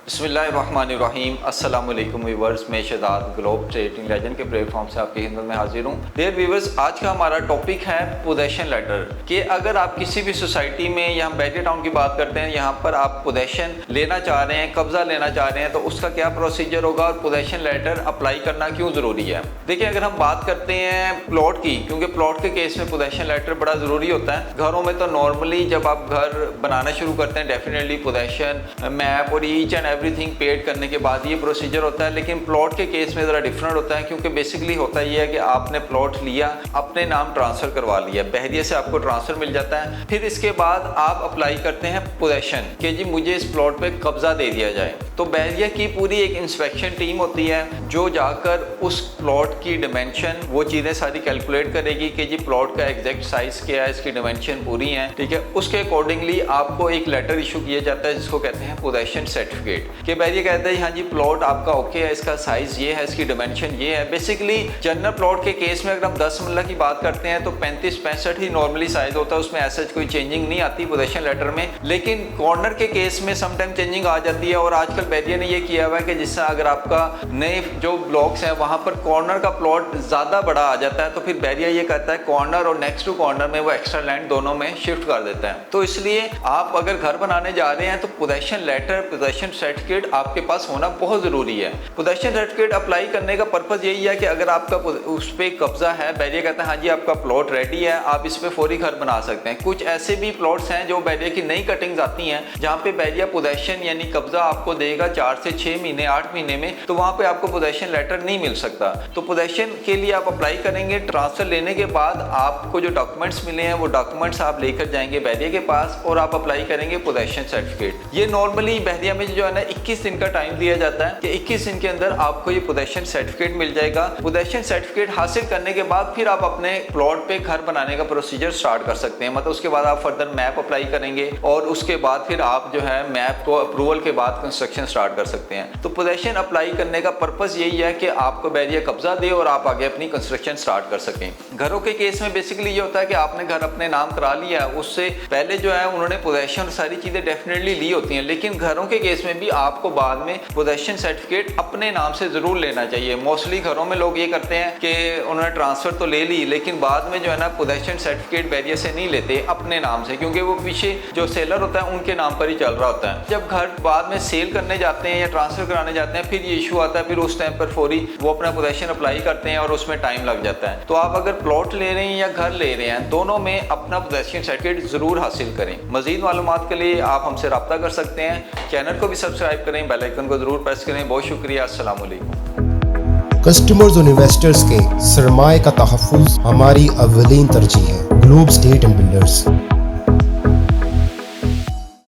बिस्मिल्लाहिर्रहमानिर्रहीम। अस्सलाम वालेकुम व्यूअर्स, मैं शहजाद ग्लोब ट्रेडिंग लेजेंड के प्लेटफॉर्म से आपकी खिदमत में हाजिर हूँ। डियर व्यूअर्स, आज का हमारा टॉपिक है पोजेशन लेटर कि अगर आप किसी भी सोसाइटी में या हम बैरिया टाउन की बात करते हैं, यहाँ पर आप पोजेशन लेना चाह रहे हैं, कब्जा लेना चाह रहे हैं, तो उसका क्या प्रोसीजर होगा और पोजेशन लेटर अप्लाई करना क्यों ज़रूरी है। देखिए, अगर हम बात करते हैं प्लॉट की, क्योंकि प्लॉट के केस में पोजेशन लेटर बड़ा ज़रूरी होता है। घरों में तो नॉर्मली जब आप घर बनाना शुरू करते हैं डेफिनेटली पोजेशन मैप और ईच एंड एवरीथिंग पेड करने के बाद ये प्रोसीजर होता है। लेकिन प्लॉट के केस में ज़रा डिफरेंट होता है, क्योंकि बेसिकली होता ये है कि आपने प्लॉट लिया, अपने नाम ट्रांसफ़र करवा लिया, बहरिया से आपको ट्रांसफ़र मिल जाता है। फिर इसके बाद आप अप्लाई करते हैं पोजेशन कि जी मुझे इस प्लॉट पे कब्जा दे दिया जाए। तो बहरिया की पूरी एक इंस्पेक्शन टीम होती है जो जाकर उस प्लॉट की डिमेंशन वो चीज़ें सारी कैलकुलेट करेगी कि जी प्लॉट का एग्जैक्ट साइज़ क्या है, इसकी डिमेंशन पूरी है, ठीक है। उसके अकॉर्डिंगली आपको एक लेटर इशू किया जाता है जिसको कहते हैं पोजेशन सर्टिफिकेट, कि बहरिया कहता है हाँ जी प्लॉट आपका ओके है, इसका साइज़ ये है, इसकी डिमेंशन ये है। बेसिकली जनरल प्लॉट के केस में अगर हम 10 मरला की बात करते हैं तो 35-65 ही नॉर्मली साइज होता है, उसमें ऐसा कोई चेंजिंग नहीं आती पोजेशन लेटर में। लेकिन कॉर्नर के केस में समटाइम चेंजिंग आ जाती है, और आजकल बहरिया ने ये किया हुआ है कि जिससे अगर आपका नए जो ब्लॉक्स हैं वहाँ पर कॉर्नर का प्लॉट ज़्यादा बड़ा आ जाता है, तो फिर बहरिया ये कहता है कॉर्नर और नेक्स्ट टू कॉर्नर में वो एक्स्ट्रा लैंड दोनों में शिफ्ट कर देता है। तो इसलिए आप अगर घर बनाने जा रहे हैं तो पोजेशन लेटर, पोजेशन सर्टिफिकेट आपके पास होना बहुत ज़रूरी है। पोजेशन सर्टिफिकेट अप्लाई करने का पर्पज़ यही है कि अगर आपका उस पर कब्जा है, बहरिया कहता है हाँ जी आपका प्लॉट रेडी है, आप इस पर फौरी घर बना सकते हैं। कुछ ऐसे भी प्लॉट्स हैं जो बहरिया की नई कटिंग्स आती हैं जहाँ पे बहरिया पोजेशन यानी कब्जा आपको देगा 4 से 6 महीने 8 महीने में, तो वहाँ पे आपको पोजेशन लेटर नहीं मिल सकता। तो पोजेशन के लिए आप अप्लाई करेंगे, ट्रांसफर लेने के बाद आपको जो डॉक्यूमेंट्स मिले हैं वो डॉक्यूमेंट्स आप लेकर जाएंगे बहरिया के पास और आप अप्लाई करेंगे पोजेशन सर्टिफिकेट। ये नॉर्मली बहरिया में जो है ना 21 दिन का टाइम दिया जाता है कि 21 दिन के अंदर आपको ये पोजेशन सर्टिफिकेट मिल जाएगा। पोजेशन सर्टिफिकेट हासिल करने के बाद फिर आप अपने प्लॉट पे घर बनाने का प्रोसीजर स्टार्ट कर सकते हैं। मतलब उसके बाद आप फर्दर मैप अप्लाई करेंगे और उसके बाद फिर आप जो है मैप को अप्रूवल के बाद कंस्ट्रक्शन स्टार्ट कर सकते हैं। तो पोजेशन अप्लाई करने का पर्पस यही है कि आपको बहरिया कब्जा दे और आप आगे अपनी कंस्ट्रक्शन स्टार्ट कर सकें। घरों के केस में बेसिकली ये होता है कि आपने घर अपने नाम करा लिया है, उससे पहले जो है उन्होंने पोजेशन सारी चीज़ें डेफिनेटली ली होती हैं। लेकिन घरों के केस में भी आपको बाद में पोजेशन सर्टिफिकेट अपने नाम से ज़रूर लेना चाहिए। मोस्टली घरों में लोग ये करते हैं कि उन्होंने ट्रांसफ़र तो ले ली लेकिन बाद में जो है ना पोजेशन सर्टिफिकेट बहरिया से नहीं लेते अपने नाम से, क्योंकि वो पीछे जो सेलर होता है उनके नाम पर ही चल रहा होता है। जब घर बाद में सेल करने जाते हैं या ट्रांसफ़र कराने जाते हैं फिर ये इशू आता है, फिर उस टाइम पर फौरी वो अपना पोजेशन अप्लाई करते हैं और उसमें टाइम लग जाता है। तो आप अगर प्लॉट ले रहे हैं या घर ले रहे हैं, दोनों में अपना पोजेशन सर्टिफिकेट ज़रूर हासिल करें। मज़ीद मालूमात के लिए आप हमसे रब्ता कर सकते हैं। चैनल को भी सब्सक्राइब करें, बेल आइकन को ज़रूर प्रेस करें। बहुत शुक्रिया। अस्सलाम वालेकुम। कस्टमर्स और इन्वेस्टर्स के सरमाए का तहफ़्फ़ुज़ हमारी अव्वलीन तरजीह है। Globe state and builders.